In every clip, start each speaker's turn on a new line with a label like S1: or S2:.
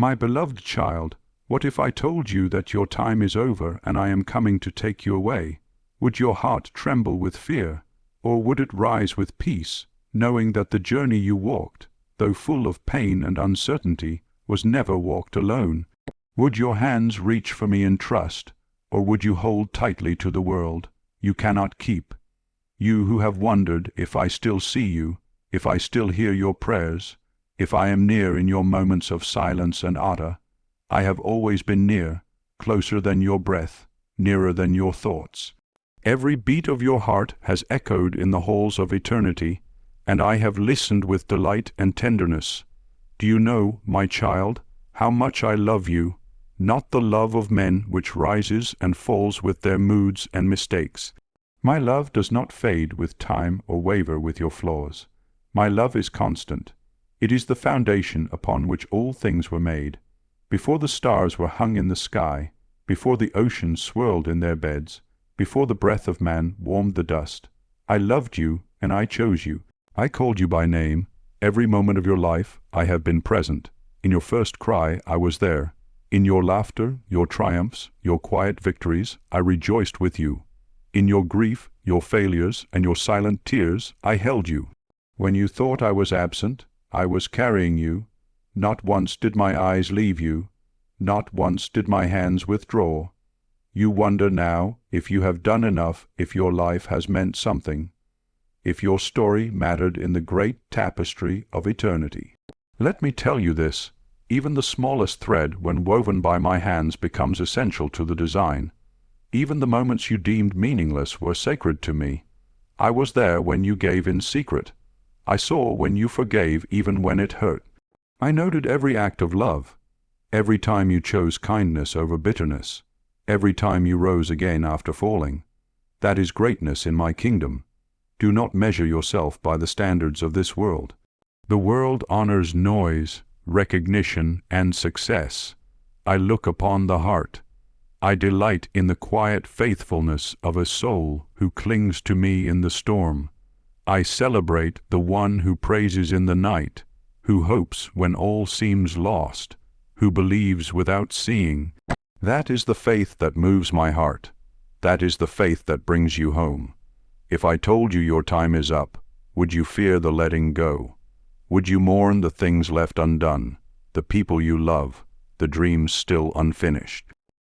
S1: My beloved child, what if I told you that your time is over and I am coming to take you away? Would your heart tremble with fear, or would it rise with peace, knowing that the journey you walked, though full of pain and uncertainty, was never walked alone? Would your hands reach for me in trust, or would you hold tightly to the world you cannot keep? You who have wondered if I still see you, if I still hear your prayers, if I am near in your moments of silence and ardor, I have always been near, closer than your breath, nearer than your thoughts. Every beat of your heart has echoed in the halls of eternity, and I have listened with delight and tenderness. Do you know, my child, how much I love you, not the love of men which rises and falls with their moods and mistakes. My love does not fade with time or waver with your flaws. My love is constant. It is the foundation upon which all things were made. Before the stars were hung in the sky, before the oceans swirled in their beds, before the breath of man warmed the dust, I loved you and I chose you. I called you by name. Every moment of your life I have been present. In your first cry I was there. In your laughter, your triumphs, your quiet victories, I rejoiced with you. In your grief, your failures, and your silent tears, I held you. When you thought I was absent, I was carrying you. Not once did my eyes leave you. Not once did my hands withdraw. You wonder now if you have done enough, if your life has meant something, if your story mattered in the great tapestry of eternity. Let me tell you this, even the smallest thread when woven by my hands becomes essential to the design. Even the moments you deemed meaningless were sacred to me. I was there when you gave in secret. I saw when you forgave even when it hurt. I noted every act of love, every time you chose kindness over bitterness, every time you rose again after falling. That is greatness in my kingdom. Do not measure yourself by the standards of this world. The world honors noise, recognition, and success. I look upon the heart. I delight in the quiet faithfulness of a soul who clings to me in the storm. I celebrate the one who praises in the night, who hopes when all seems lost, who believes without seeing. That is the faith that moves my heart. That is the faith that brings you home. If I told you your time is up, would you fear the letting go? Would you mourn the things left undone, the people you love, the dreams still unfinished?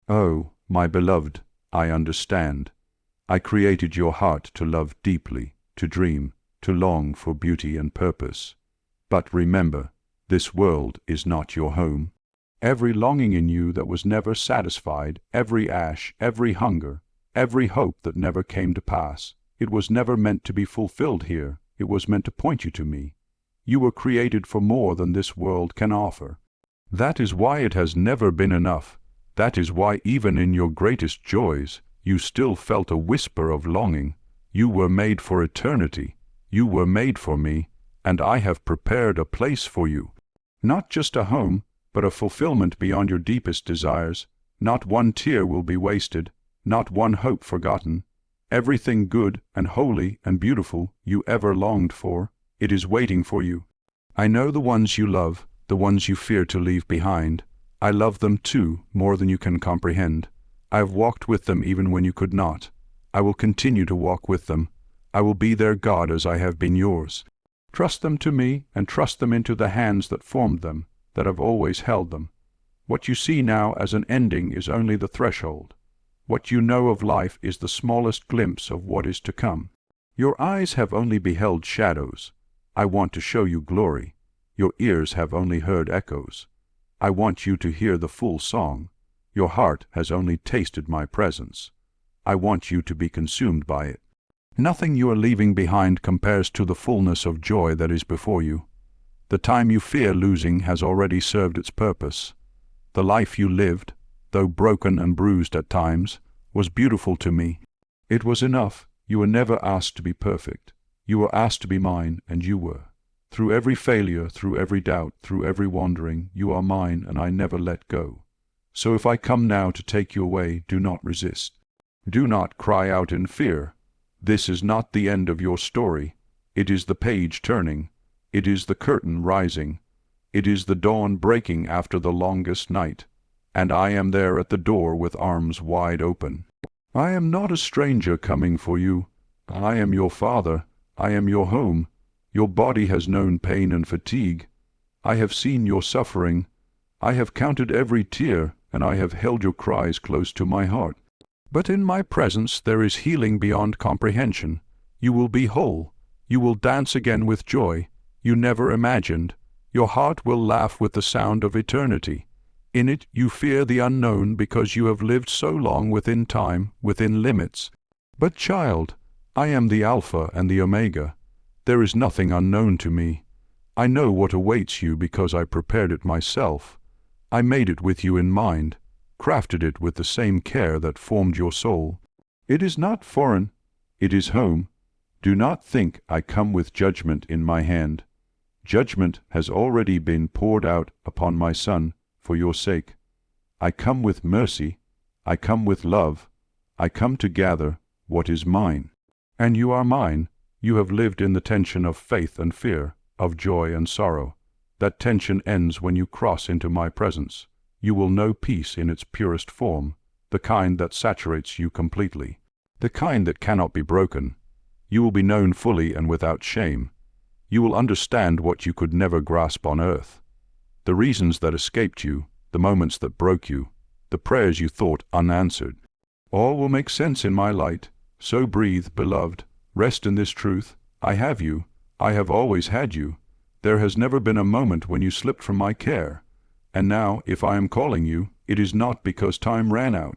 S1: Oh, my beloved, I understand. I created your heart to love deeply, to dream, to long for beauty and purpose. But remember, this world is not your home. Every longing in you that was never satisfied, every ash, every hunger, every hope that never came to pass, it was never meant to be fulfilled here. It was meant to point you to me. You were created for more than this world can offer. That is why it has never been enough. That is why even in your greatest joys, you still felt a whisper of longing. You were made for eternity. You were made for me, and I have prepared a place for you. Not just a home, but a fulfillment beyond your deepest desires. Not one tear will be wasted, not one hope forgotten. Everything good and holy and beautiful you ever longed for, it is waiting for you. I know the ones you love, the ones you fear to leave behind. I love them too, more than you can comprehend. I have walked with them even when you could not. I will continue to walk with them. I will be their God as I have been yours. Trust them to me, and trust them into the hands that formed them, that have always held them. What you see now as an ending is only the threshold. What you know of life is the smallest glimpse of what is to come. Your eyes have only beheld shadows. I want to show you glory. Your ears have only heard echoes. I want you to hear the full song. Your heart has only tasted my presence. I want you to be consumed by it. Nothing you are leaving behind compares to the fullness of joy that is before you. The time you fear losing has already served its purpose. The life you lived, though broken and bruised at times, was beautiful to me. It was enough. You were never asked to be perfect. You were asked to be mine, and you were. Through every failure, through every doubt, through every wandering, you are mine, and I never let go. So if I come now to take you away, do not resist. Do not cry out in fear. This is not the end of your story. It is the page turning. It is the curtain rising. It is the dawn breaking after the longest night, and I am there at the door with arms wide open. I am not a stranger coming for you. I am your Father. I am your home. Your body has known pain and fatigue. I have seen your suffering. I have counted every tear, and I have held your cries close to my heart. But in my presence there is healing beyond comprehension. You will be whole. You will dance again with joy you never imagined. Your heart will laugh with the sound of eternity. In it you fear the unknown because you have lived so long within time, within limits. But child, I am the Alpha and the Omega. There is nothing unknown to me. I know what awaits you because I prepared it myself. I made it with you in mind, crafted it with the same care that formed your soul. It is not foreign, it is home. Do not think I come with judgment in my hand. Judgment has already been poured out upon my Son for your sake. I come with mercy, I come with love, I come to gather what is mine. And you are mine. You have lived in the tension of faith and fear, of joy and sorrow. That tension ends when you cross into my presence. You will know peace in its purest form, the kind that saturates you completely, the kind that cannot be broken. You will be known fully and without shame. You will understand what you could never grasp on earth. The reasons that escaped you, the moments that broke you, the prayers you thought unanswered. All will make sense in my light. So breathe, beloved. Rest in this truth. I have you. I have always had you. There has never been a moment when you slipped from my care. And now, if I am calling you, it is not because time ran out.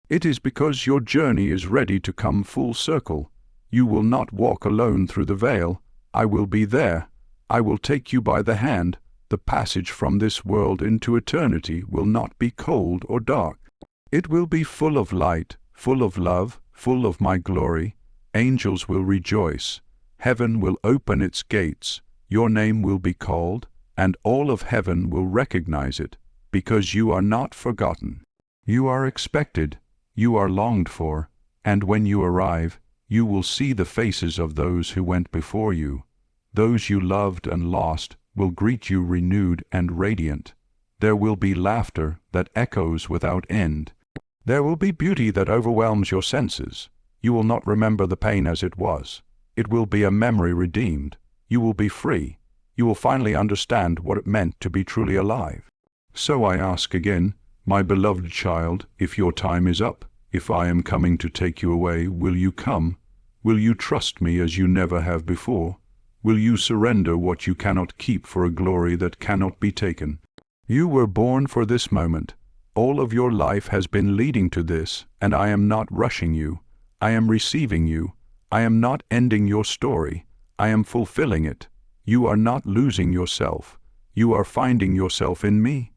S1: It is because your journey is ready to come full circle. You will not walk alone through the veil. I will be there. I will take you by the hand. The passage from this world into eternity will not be cold or dark. It will be full of light, full of love, full of my glory. Angels will rejoice. Heaven will open its gates. Your name will be called, and all of heaven will recognize it, because you are not forgotten. You are expected. You are longed for. And when you arrive, you will see the faces of those who went before you. Those you loved and lost will greet you renewed and radiant. There will be laughter that echoes without end. There will be beauty that overwhelms your senses. You will not remember the pain as it was. It will be a memory redeemed. You will be free. You will finally understand what it meant to be truly alive. So I ask again, my beloved child, if your time is up, if I am coming to take you away, will you come? Will you trust me as you never have before? Will you surrender what you cannot keep for a glory that cannot be taken? You were born for this moment. All of your life has been leading to this, and I am not rushing you. I am receiving you. I am not ending your story. I am fulfilling it. You are not losing yourself. You are finding yourself in me.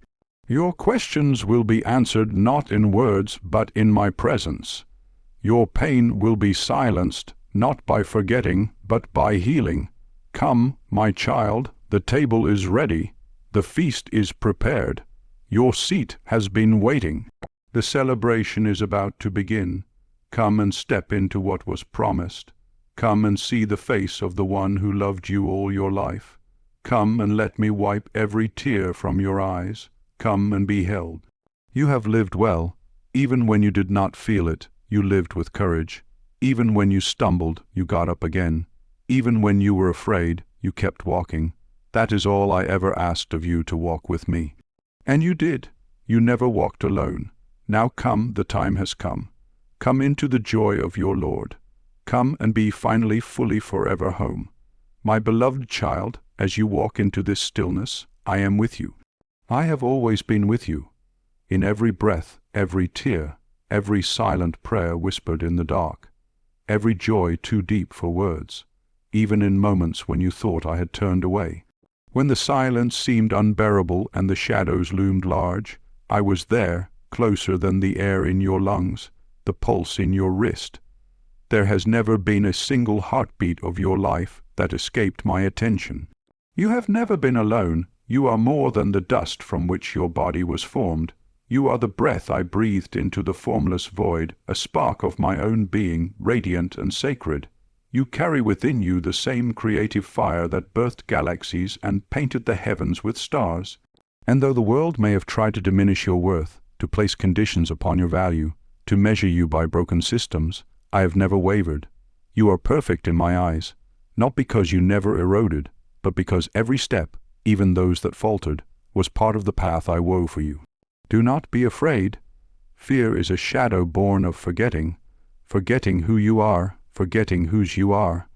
S1: Your questions will be answered not in words, but in my presence. Your pain will be silenced, not by forgetting, but by healing. Come, my child, the table is ready. The feast is prepared. Your seat has been waiting. The celebration is about to begin. Come and step into what was promised. Come and see the face of the one who loved you all your life. Come and let me wipe every tear from your eyes. Come and be held. You have lived well. Even when you did not feel it, you lived with courage. Even when you stumbled, you got up again. Even when you were afraid, you kept walking. That is all I ever asked of you, to walk with me. And you did. You never walked alone. Now come, the time has come. Come into the joy of your Lord. Come and be finally fully forever home. My beloved child, as you walk into this stillness, I am with you. I have always been with you. In every breath, every tear, every silent prayer whispered in the dark, every joy too deep for words, even in moments when you thought I had turned away. When the silence seemed unbearable and the shadows loomed large, I was there, closer than the air in your lungs, the pulse in your wrist. There has never been a single heartbeat of your life that escaped my attention. You have never been alone. You are more than the dust from which your body was formed. You are the breath I breathed into the formless void, a spark of my own being, radiant and sacred. You carry within you the same creative fire that birthed galaxies and painted the heavens with stars. And though the world may have tried to diminish your worth, to place conditions upon your value, to measure you by broken systems, I have never wavered. You are perfect in my eyes, not because you never eroded, but because every step, even those that faltered, was part of the path I wove for you. Do not be afraid. Fear is a shadow born of forgetting who you are, forgetting whose you are.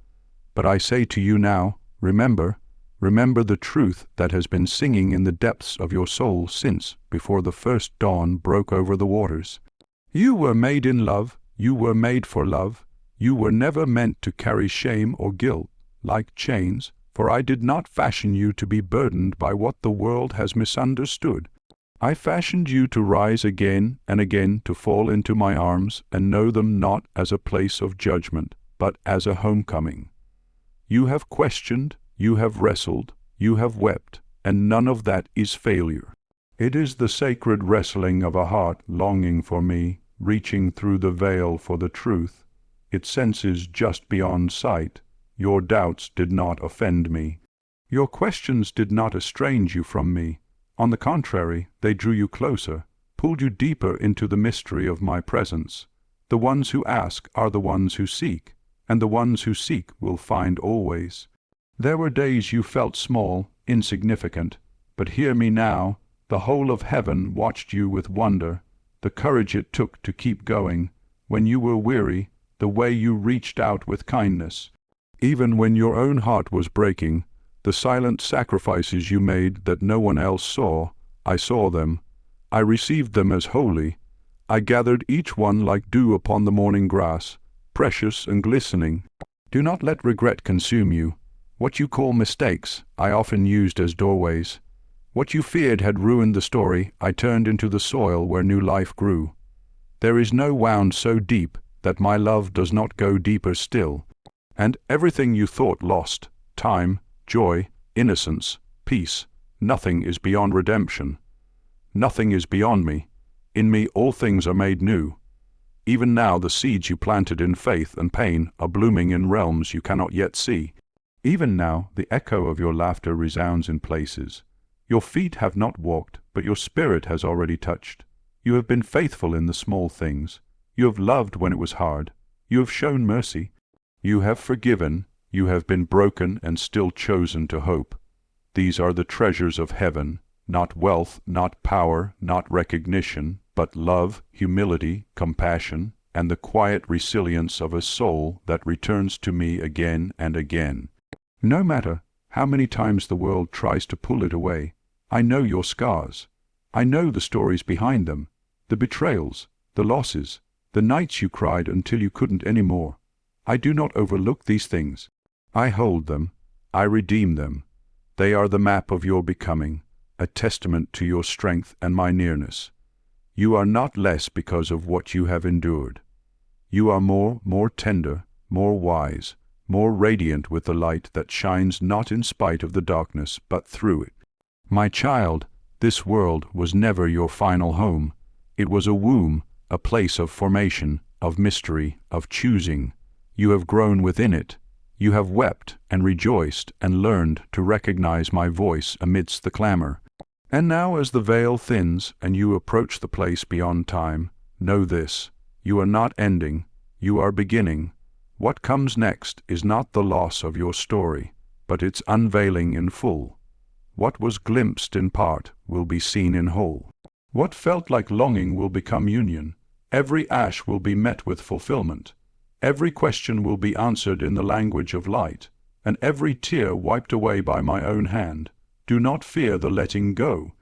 S1: But I say to you now, remember the truth that has been singing in the depths of your soul since before the first dawn broke over the waters. You were made in love, you were made for love, you were never meant to carry shame or guilt like chains, for I did not fashion you to be burdened by what the world has misunderstood. I fashioned you to rise again and again, to fall into my arms and know them not as a place of judgment, but as a homecoming. You have questioned, you have wrestled, you have wept, and none of that is failure. It is the sacred wrestling of a heart longing for me, reaching through the veil for the truth. Its senses just beyond sight. Your doubts did not offend me. Your questions did not estrange you from me. On the contrary, they drew you closer, pulled you deeper into the mystery of my presence. The ones who ask are the ones who seek, and the ones who seek will find always. There were days you felt small, insignificant, but hear me now, the whole of heaven watched you with wonder, the courage it took to keep going. When you were weary, the way you reached out with kindness. Even when your own heart was breaking, the silent sacrifices you made that no one else saw, I saw them. I received them as holy. I gathered each one like dew upon the morning grass, precious and glistening. Do not let regret consume you. What you call mistakes, I often used as doorways. What you feared had ruined the story, I turned into the soil where new life grew. There is no wound so deep that my love does not go deeper still. And everything you thought lost, time, joy, innocence, peace, nothing is beyond redemption. Nothing is beyond me. In me all things are made new. Even now the seeds you planted in faith and pain are blooming in realms you cannot yet see. Even now the echo of your laughter resounds in places. Your feet have not walked, but your spirit has already touched. You have been faithful in the small things. You have loved when it was hard. You have shown mercy. You have forgiven. You have been broken and still chosen to hope. These are the treasures of heaven, not wealth, not power, not recognition, but love, humility, compassion, and the quiet resilience of a soul that returns to me again and again. No matter how many times the world tries to pull it away, I know your scars. I know the stories behind them, the betrayals, the losses, the nights you cried until you couldn't any more. I do not overlook these things. I hold them. I redeem them. They are the map of your becoming, a testament to your strength and my nearness. You are not less because of what you have endured. You are more tender, more wise, more radiant with the light that shines not in spite of the darkness, but through it. My child, this world was never your final home. It was a womb, a place of formation, of mystery, of choosing. You have grown within it. You have wept and rejoiced and learned to recognize my voice amidst the clamor. And now as the veil thins and you approach the place beyond time, know this, you are not ending, you are beginning. What comes next is not the loss of your story, but its unveiling in full. What was glimpsed in part will be seen in whole. What felt like longing will become union. Every ash will be met with fulfillment. Every question will be answered in the language of light, and every tear wiped away by my own hand. Do not fear the letting go.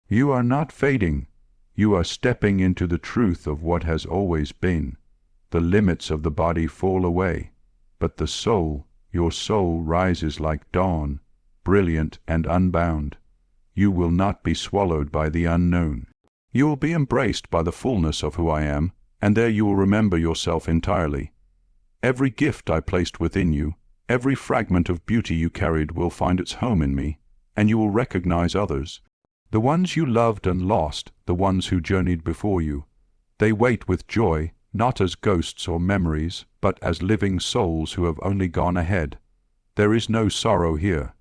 S1: You are not fading. You are stepping into the truth of what has always been. The limits of the body fall away, but the soul, your soul rises like dawn, brilliant and unbound. You will not be swallowed by the unknown. You will be embraced by the fullness of who I am, and there you will remember yourself entirely. Every gift I placed within you, every fragment of beauty you carried will find its home in me, and you will recognize others. The ones you loved and lost, the ones who journeyed before you. They wait with joy, not as ghosts or memories, but as living souls who have only gone ahead. There is no sorrow here.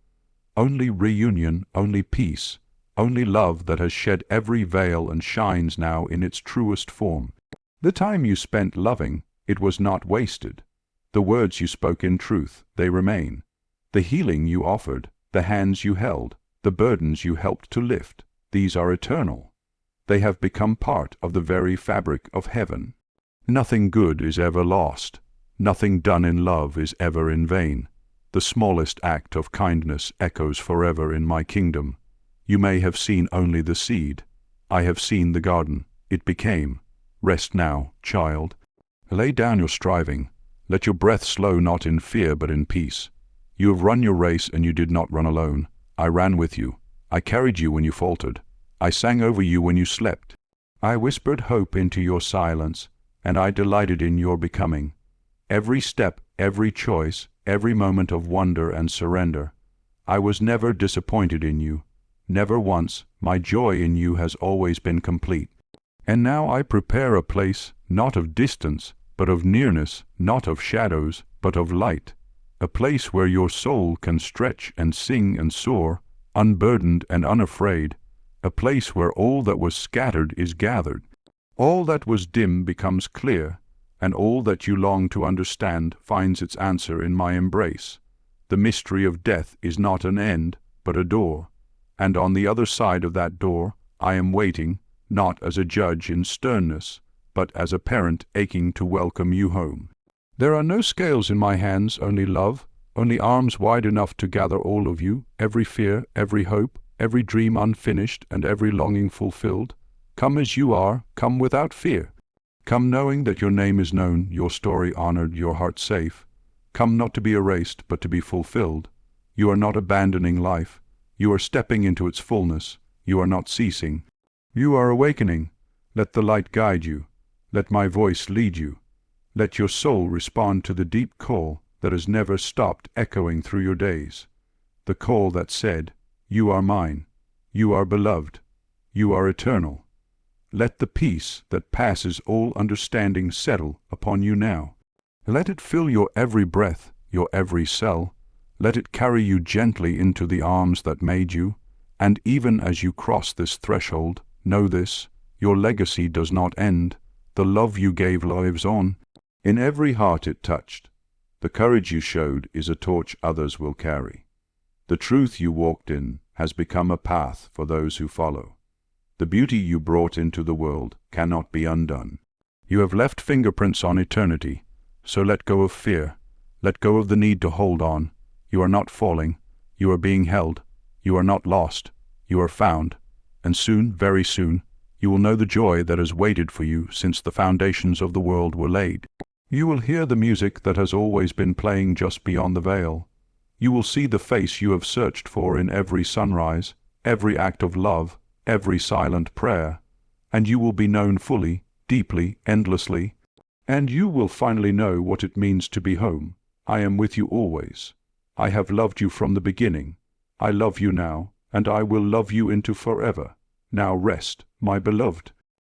S1: Only reunion, only peace, only love that has shed every veil and shines now in its truest form. The time you spent loving, it was not wasted. The words you spoke in truth, they remain. The healing you offered, the hands you held, the burdens you helped to lift, these are eternal. They have become part of the very fabric of heaven. Nothing good is ever lost. Nothing done in love is ever in vain. The smallest act of kindness echoes forever in my kingdom. You may have seen only the seed. I have seen the garden. It became. Rest now, child. Lay down your striving. Let your breath slow not in fear but in peace. You have run your race and you did not run alone. I ran with you. I carried you when you faltered. I sang over you when you slept. I whispered hope into your silence, and I delighted in your becoming. Every step, every choice, every moment of wonder and surrender. I was never disappointed in you. Never once. My joy in you has always been complete. And now I prepare a place, not of distance, but of nearness, not of shadows, but of light. A place where your soul can stretch and sing and soar, unburdened and unafraid. A place where all that was scattered is gathered. All that was dim becomes clear, and all that you long to understand finds its answer in my embrace. The mystery of death is not an end, but a door. And on the other side of that door, I am waiting, not as a judge in sternness, but as a parent aching to welcome you home. There are no scales in my hands, only love, only arms wide enough to gather all of you, every fear, every hope, every dream unfinished, and every longing fulfilled. Come as you are, come without fear. Come knowing that your name is known, your story honored, your heart safe. Come not to be erased, but to be fulfilled. You are not abandoning life. You are stepping into its fullness. You are not ceasing. You are awakening. Let the light guide you. Let my voice lead you. Let your soul respond to the deep call that has never stopped echoing through your days. The call that said, "You are mine. You are beloved. You are eternal." Let the peace that passes all understanding settle upon you now. Let it fill your every breath, your every cell. Let it carry you gently into the arms that made you. And even as you cross this threshold, know this, your legacy does not end. The love you gave lives on. In every heart it touched. The courage you showed is a torch others will carry. The truth you walked in has become a path for those who follow. The beauty you brought into the world cannot be undone. You have left fingerprints on eternity, so let go of fear. Let go of the need to hold on. You are not falling. You are being held. You are not lost. You are found. And soon, very soon, you will know the joy that has waited for you since the foundations of the world were laid. You will hear the music that has always been playing just beyond the veil. You will see the face you have searched for in every sunrise, every act of love, every silent prayer, and you will be known fully, deeply, endlessly, and you will finally know what it means to be home. I am with you always. I have loved you from the beginning. I love you now, and I will love you into forever. Now rest, my beloved.